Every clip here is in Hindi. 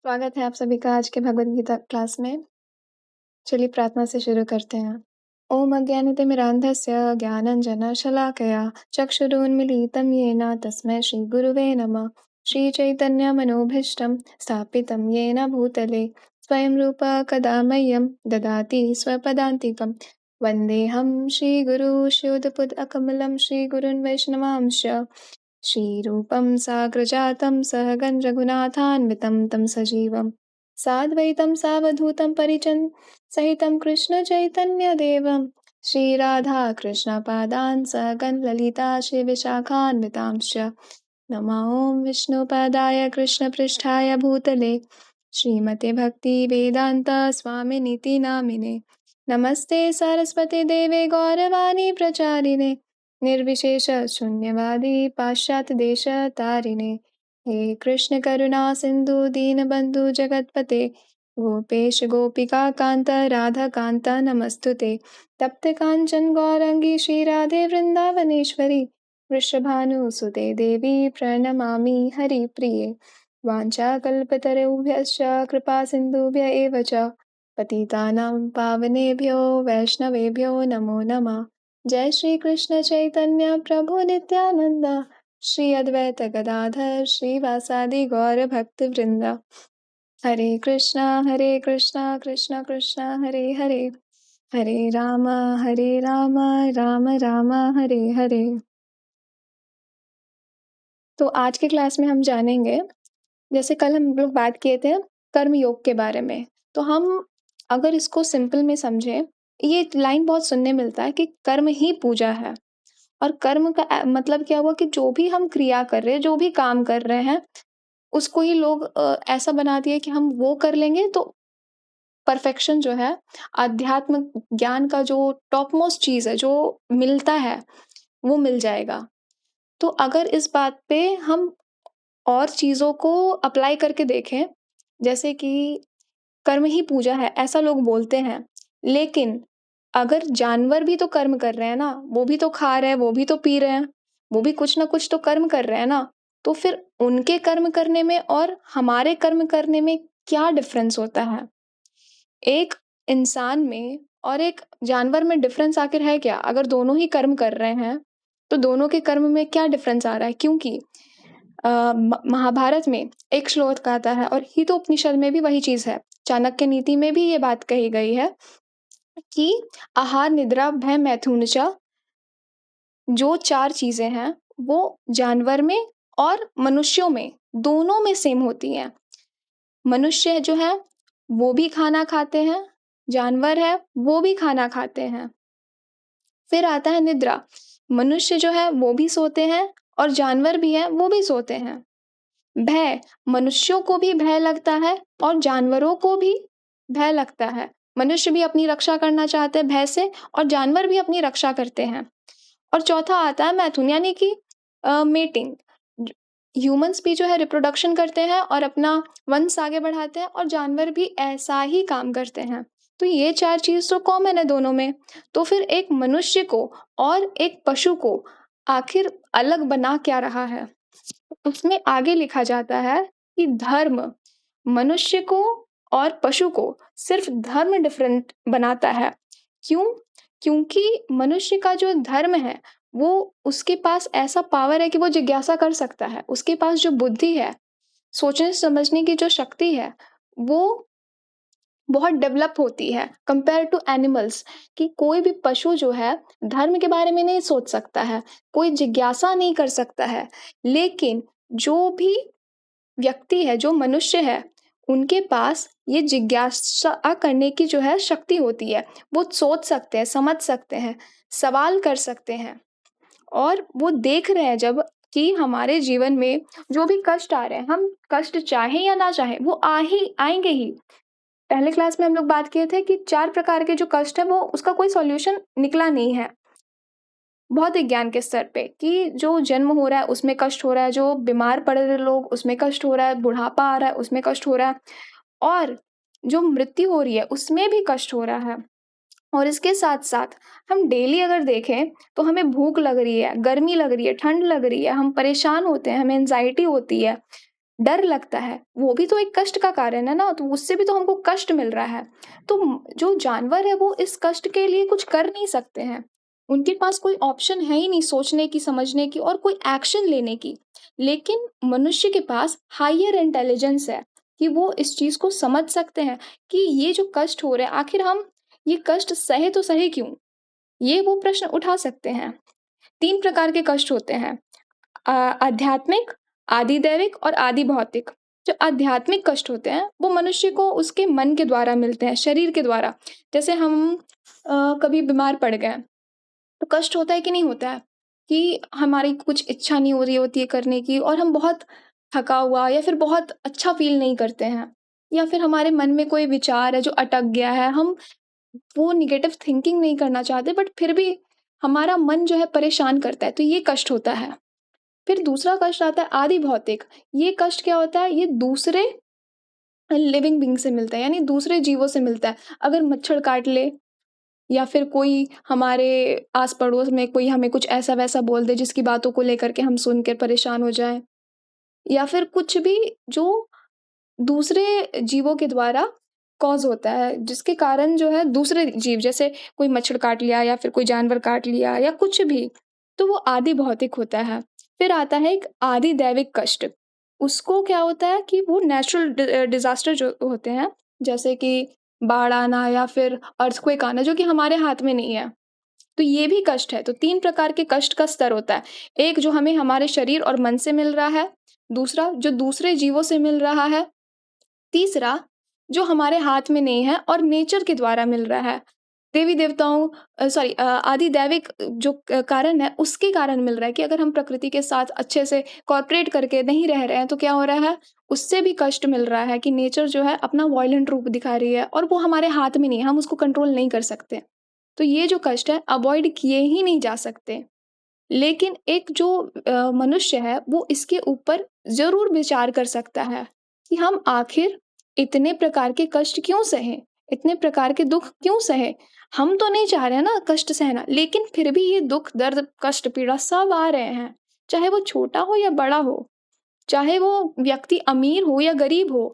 स्वागत है आप सभी का आज के भगवद गीता क्लास में। चलिए प्रार्थना से शुरू करते हैं। ओम अज्ञानतिमिरान्धस्य ज्ञानञ्जनशलाकया चक्षुरुन्मीलितं येन तस्मै श्रीगुरुवे नमः। श्रीचैतन्यमनोभीष्टं स्थापितं येन भूतले स्वयं रूपः कदा मह्यं ददाति स्वपदान्तिकं। वन्देऽहं श्रीगुरू श्रीयुतपदकमलं श्रीगुरून् वैष्णवांश्च श्रीरूपं साग्रजातं सहगं रघुनाथान्वितं तं सजीवं साद्वैतं सावधूतं परिजन सहितं कृष्णचैतन्यदेवं श्रीराधाकृष्णपादान् सहगं ललिता श्रीविशाखान्वितांश्च नमो ॐ विष्णुपादाय कृष्णपृष्ठाय भूतले श्रीमते भक्तिवेदान्त स्वामिनीति नामिने नमस्ते सरस्वती देवे गौरवाणी प्रचारिणे निर्विशेष शून्यवादी पाश्चात्य देश तारिणे हे कृष्ण करुणा सिंधु दीनबंधु जगतपते गोपेश गोपिका कांत राधा कांत नमस्तुते तप्त कांचन गौरंगी श्री राधे वृंदावनेश्वरी वृषभानुसुते देवी प्रणमामि हरिप्रिये वाञ्छाकल्पतरुभ्यश्च कृपा सिन्धुभ्य एव च पतितानां पावनेभ्यो वैष्णवेभ्यो नमो नमः। जय श्री कृष्ण चैतन्य प्रभु नित्यानंद श्री अद्वैत गदाधर श्रीवासादि गौर भक्त वृंद हरे कृष्णा कृष्णा कृष्णा हरे हरे हरे राम राम राम हरे हरे। तो आज के क्लास में हम जानेंगे, जैसे कल हम लोग बात किए थे कर्म योग के बारे में, तो हम अगर इसको सिंपल में समझें, ये लाइन बहुत सुनने मिलता है कि कर्म ही पूजा है। और कर्म का मतलब क्या हुआ कि जो भी हम क्रिया कर रहे हैं, जो भी काम कर रहे हैं, उसको ही लोग ऐसा बना दिया कि हम वो कर लेंगे तो परफेक्शन जो है, आध्यात्म ज्ञान का जो टॉप मोस्ट चीज़ है, जो मिलता है, वो मिल जाएगा। तो अगर इस बात पे हम और चीज़ों को अप्लाई करके देखें, जैसे कि कर्म ही पूजा है, ऐसा लोग बोलते हैं, लेकिन अगर जानवर भी तो कर्म कर रहे हैं ना, वो भी तो खा रहे हैं, वो भी तो पी रहे हैं, वो भी कुछ ना कुछ तो कर्म कर रहे हैं ना, तो फिर उनके कर्म करने में और हमारे कर्म करने में क्या डिफरेंस होता है? एक इंसान में और एक जानवर में डिफरेंस आखिर है क्या? अगर दोनों ही कर्म कर रहे हैं, तो दोनों के कर्म में क्या डिफरेंस आ रहा है? क्योंकि महाभारत में एक श्लोक आता है और हितोपनिषद में भी वही चीज़ है। चाणक्य नीति में भी ये बात कही गई है कि आहार, निद्रा, भय, मैथुन च जो 4 चीज़ें हैं, वो जानवर में और मनुष्यों में, दोनों में सेम होती हैं। मनुष्य जो है, वो भी खाना खाते हैं, जानवर है, वो भी खाना खाते हैं। फिर आता है निद्रा, मनुष्य जो है, वो भी सोते हैं और जानवर भी है, वो भी सोते हैं। भय, मनुष्यों को भी भय लगता है और जानवरों को भी भय लगता है। मनुष्य भी अपनी रक्षा करना चाहते हैं भय से और जानवर भी अपनी रक्षा करते हैं। और चौथा आता है मैथुन, यानी कि मेटिंग। ह्यूमंस भी जो है रिप्रोडक्शन करते हैं और अपना वंश आगे बढ़ाते हैं और जानवर भी ऐसा ही काम करते हैं। तो ये 4 चीज़ तो कॉमन है दोनों में। तो फिर एक मनुष्य को और एक पशु को आखिर अलग बना क्या रहा है? उसमें आगे लिखा जाता है कि धर्म मनुष्य को और पशु को सिर्फ धर्म डिफरेंट बनाता है। क्यों? क्योंकि मनुष्य का जो धर्म है, वो उसके पास ऐसा पावर है कि वो जिज्ञासा कर सकता है। उसके पास जो बुद्धि है, सोचने समझने की जो शक्ति है, वो बहुत डेवलप होती है कंपेयर टू एनिमल्स। कि कोई भी पशु जो है धर्म के बारे में नहीं सोच सकता है, कोई जिज्ञासा नहीं कर सकता है। लेकिन जो भी व्यक्ति है, जो मनुष्य है, उनके पास ये जिज्ञासा करने की जो है शक्ति होती है। वो सोच सकते हैं, समझ सकते हैं, सवाल कर सकते हैं और वो देख रहे हैं जब कि हमारे जीवन में जो भी कष्ट आ रहे हैं, हम कष्ट चाहें या ना चाहें, वो आएंगे ही। पहले क्लास में हम लोग बात किए थे कि 4 प्रकार के जो कष्ट है, वो उसका कोई सॉल्यूशन निकला नहीं है भौतिक ज्ञान के स्तर पे। कि जो जन्म हो रहा है उसमें कष्ट हो रहा है, जो बीमार पड़ रहे लोग उसमें कष्ट हो रहा है, बुढ़ापा आ रहा है उसमें कष्ट हो रहा है और जो मृत्यु हो रही है उसमें भी कष्ट हो रहा है। और इसके साथ-साथ हम डेली अगर देखें तो हमें भूख लग रही है, गर्मी लग रही है, ठंड लग रही है, हम परेशान होते हैं, हमें एंग्जायटी होती है, डर लगता है, वो भी तो एक कष्ट का कारण है ना, तो उससे भी तो हमको कष्ट मिल रहा है। तो जो जानवर है वो इस कष्ट के लिए कुछ कर नहीं सकते हैं। उनके पास कोई ऑप्शन है ही नहीं सोचने की, समझने की और कोई एक्शन लेने की। लेकिन मनुष्य के पास हायर इंटेलिजेंस है कि वो इस चीज़ को समझ सकते हैं कि ये जो कष्ट हो रहे हैं, आखिर हम ये कष्ट सहे तो सहे क्यों? ये वो प्रश्न उठा सकते हैं। 3 प्रकार के कष्ट होते हैं। आध्यात्मिक, आदिदैविक और आदि भौतिक। जो आध्यात्मिक कष्ट होते हैं, वो मनुष्य को उसके मन के द्वारा मिलते हैं, शरीर के द्वारा। जैसे हम कभी बीमार पड़ गए, तो कष्ट होता है कि नहीं होता है? कि हमारी कुछ इच्छा नहीं हो रही होती है करने की और हम बहुत थका हुआ या फिर बहुत अच्छा फ़ील नहीं करते हैं। या फिर हमारे मन में कोई विचार है जो अटक गया है, हम वो नेगेटिव थिंकिंग नहीं करना चाहते बट फिर भी हमारा मन जो है परेशान करता है, तो ये कष्ट होता है। फिर दूसरा कष्ट आता है आदि भौतिक। ये कष्ट क्या होता है? ये दूसरे लिविंग बीइंग से मिलता है, यानी दूसरे जीवों से मिलता है। अगर मच्छर काट ले या फिर कोई हमारे आस-पड़ोस में कोई हमें कुछ ऐसा-वैसा बोल दे जिसकी बातों को लेकर के हम सुन के परेशान हो जाएँ, या फिर कुछ भी जो दूसरे जीवों के द्वारा कॉज़ होता है, जिसके कारण जो है दूसरे जीव, जैसे कोई मच्छर काट लिया या फिर कोई जानवर काट लिया या कुछ भी, तो वो आदि भौतिक होता है। फिर आता है एक आदि दैविक कष्ट। उसको क्या होता है कि वो नेचुरल डिज़ास्टर जो होते हैं, जैसे कि बाढ़ आना या फिर अर्थक्वेक आना, जो कि हमारे हाथ में नहीं है। तो ये भी कष्ट है। तो 3 प्रकार के कष्ट का स्तर होता है। एक जो हमें हमारे शरीर और मन से मिल रहा है, दूसरा जो दूसरे जीवों से मिल रहा है, तीसरा जो हमारे हाथ में नहीं है और नेचर के द्वारा मिल रहा है। देवी-देवताओं आदि दैविक जो कारण है उसके कारण मिल रहा है कि अगर हम प्रकृति के साथ अच्छे से कोऑपरेट करके नहीं रह रहे हैं तो क्या हो रहा है? उससे भी कष्ट मिल रहा है कि नेचर जो है अपना वॉयलेंट रूप दिखा रही है और वो हमारे हाथ में नहीं है, हम उसको कंट्रोल नहीं कर सकते। तो ये जो कष्ट है अवॉइड किए ही नहीं जा सकते। लेकिन एक जो मनुष्य है वो इसके ऊपर ज़रूर विचार कर सकता है कि हम आखिर इतने प्रकार के कष्ट क्यों सहें? इतने प्रकार के दुःख क्यों सहें? हम तो नहीं चाह रहे हैं ना कष्ट सहना, लेकिन फिर भी ये दुःख, दर्द, कष्ट, पीड़ा सब आ रहे हैं। चाहे वो छोटा हो या बड़ा हो, चाहे वो व्यक्ति अमीर हो या गरीब हो,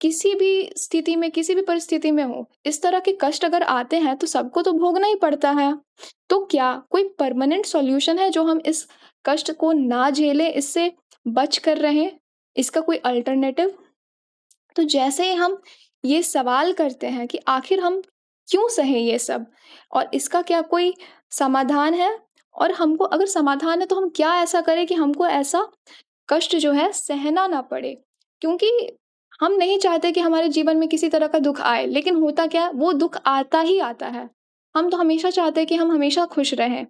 किसी भी स्थिति में, किसी भी परिस्थिति में हो, इस तरह के कष्ट अगर आते हैं तो सबको तो भोगना ही पड़ता है। तो क्या कोई परमानेंट सॉल्यूशन है जो हम इस कष्ट को ना झेलें, इससे बच कर रहें? इसका कोई अल्टरनेटिव? तो जैसे ही हम ये सवाल करते हैं कि आखिर हम क्यों सहें ये सब और इसका क्या कोई समाधान है? और हमको अगर समाधान है तो हम क्या ऐसा करें कि हमको ऐसा कष्ट जो है सहना ना पड़े? क्योंकि हम नहीं चाहते कि हमारे जीवन में किसी तरह का दुःख आए, लेकिन होता क्या है? वो दुःख आता ही आता है। हम तो हमेशा चाहते हैं कि हम हमेशा खुश रहें,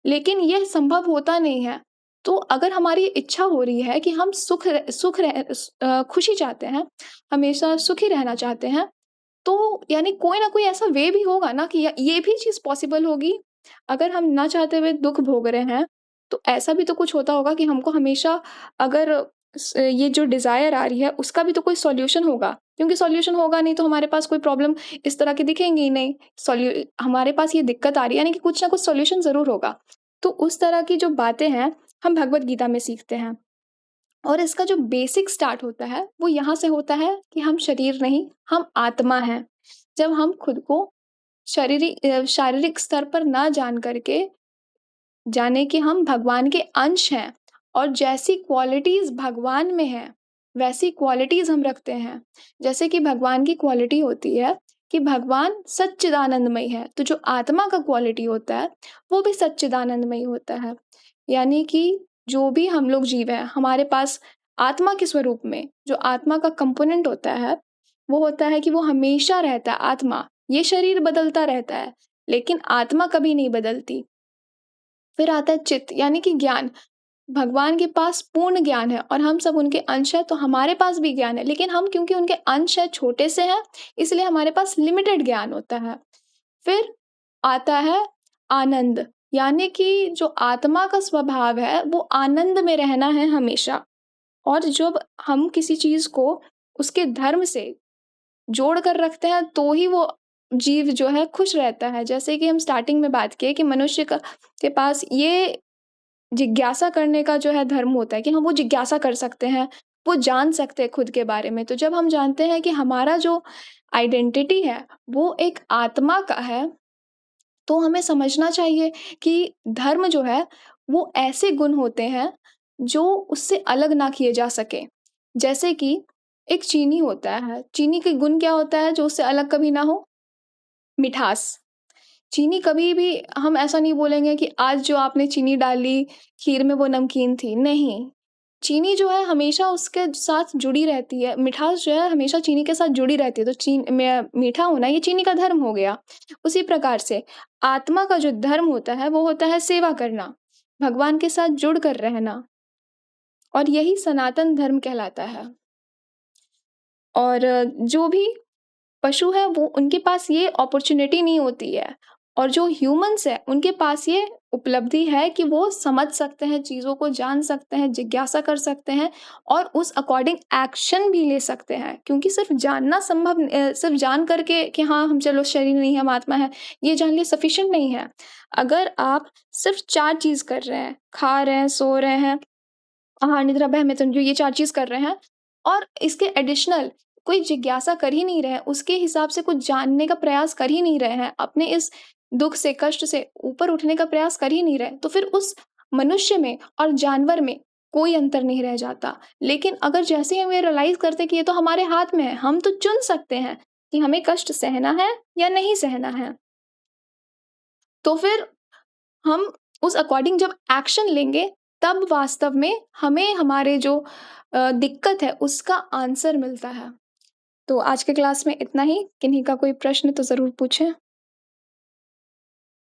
लेकिन ये संभव होता नहीं है। तो अगर हमारी इच्छा हो रही है कि हम खुशी चाहते हैं, हमेशा सुखी रहना चाहते हैं, तो यानी कोई ना कोई ऐसा वे भी होगा ना कि ये भी चीज़ पॉसिबल होगी। अगर हम ना चाहते हुए दुःख भोग रहे हैं, तो ऐसा भी तो कुछ होता होगा कि हमको हमेशा अगर ये जो डिज़ायर आ रही है, उसका भी तो कोई सॉल्यूशन होगा। क्योंकि सॉल्यूशन होगा नहीं तो हमारे पास कोई प्रॉब्लम इस तरह की दिखेंगी ही नहीं। हमारे पास ये दिक्कत आ रही है यानी कि कुछ ना कुछ सॉल्यूशन ज़रूर होगा। तो उस तरह की जो बातें हैं, हम भगवद गीता में सीखते हैं। और इसका जो बेसिक स्टार्ट होता है, वो यहाँ से होता है कि हम शरीर नहीं, हम आत्मा हैं। जब हम खुद को शारीरिक स्तर पर ना जान करके जाने कि हम भगवान के अंश हैं और जैसी क्वालिटीज़ भगवान में हैं, वैसी क्वालिटीज़ हम रखते हैं। जैसे कि भगवान की क्वालिटी होती है कि भगवान सच्चिदानंदमयी है, तो जो आत्मा का क्वालिटी होता है, वो भी सच्चिदानंदमयी होता है। यानी कि जो भी हम लोग जीव हैं, हमारे पास आत्मा के स्वरूप में जो आत्मा का कंपोनेंट होता है, वो होता है कि वो हमेशा रहता है आत्मा। ये शरीर बदलता रहता है, लेकिन आत्मा कभी नहीं बदलती। फिर आता है चित्त यानी कि ज्ञान। भगवान के पास पूर्ण ज्ञान है और हम सब उनके अंश हैं, तो हमारे पास भी ज्ञान है, लेकिन हम क्योंकि उनके अंश हैं, छोटे से हैं, इसलिए हमारे पास लिमिटेड ज्ञान होता है। फिर आता है आनंद, यानी कि जो आत्मा का स्वभाव है, वो आनंद में रहना है हमेशा। और जब हम किसी चीज़ को उसके धर्म से जोड़ कर रखते हैं, तो ही वो जीव जो है खुश रहता है। जैसे कि हम स्टार्टिंग में बात किए कि मनुष्य का के पास ये जिज्ञासा करने का जो है धर्म होता है कि हम वो जिज्ञासा कर सकते हैं, वो जान सकते हैं खुद के बारे में। तो जब हम जानते हैं कि हमारा जो आइडेंटिटी है, वो एक आत्मा का है, तो हमें समझना चाहिए कि धर्म जो है, वो ऐसे गुण होते हैं, जो उससे अलग ना किए जा सकें। जैसे कि एक चीनी होता है, चीनी के गुण क्या होता है जो उससे अलग कभी ना हो? मिठास। चीनी कभी भी हम ऐसा नहीं बोलेंगे कि आज जो आपने चीनी डाली, खीर में वो नमकीन थी, नहीं। चीनी जो है हमेशा उसके साथ जुड़ी रहती है, मिठास जो है हमेशा चीनी के साथ जुड़ी रहती है, तो मीठा होना ये चीनी का धर्म हो गया। उसी प्रकार से आत्मा का जो धर्म होता है, वो होता है सेवा करना, भगवान के साथ जुड़ कर रहना और यही सनातन धर्म कहलाता है। और जो भी पशु है वो उनके पास ये अपॉर्च्युनिटी नहीं होती है और जो ह्यूमन्स है उनके पास ये उपलब्धि है कि वो समझ सकते हैं, चीज़ों को जान सकते हैं, जिज्ञासा कर सकते हैं और उस अकॉर्डिंग एक्शन भी ले सकते हैं, क्योंकि सिर्फ जानना सिर्फ जान करके कि हाँ हम चलो शरीर नहीं है, हम आत्मा है, ये जान लिए सफिशिएंट नहीं है। अगर आप सिर्फ चार चीज़ कर रहे हैं, खा रहे हैं, सो रहे हैं, हाँ, निद्रा भय मिथुन जो ये 4 चीज़ कर रहे हैं और इसके एडिशनल कोई जिज्ञासा कर ही नहीं रहे हैं, उसके हिसाब से कुछ जानने का प्रयास कर ही नहीं रहे हैं, अपने इस दुःख से, कष्ट से ऊपर उठने का प्रयास कर ही नहीं रहे, तो फिर उस मनुष्य में और जानवर में कोई अंतर नहीं रह जाता। लेकिन अगर जैसे ही हम ये रियलाइज़ करते हैं कि ये तो हमारे हाथ में है, हम तो चुन सकते हैं कि हमें कष्ट सहना है या नहीं सहना है। तो फिर हम उस अकॉर्डिंग जब एक्शन लेंगे, तब वास्तव में हमें हमारे जो दिक्कत है उसका आंसर मिलता है। तो आज के क्लास में इतना ही, किन्हीं का कोई प्रश्न तो ज़रूर पूछें।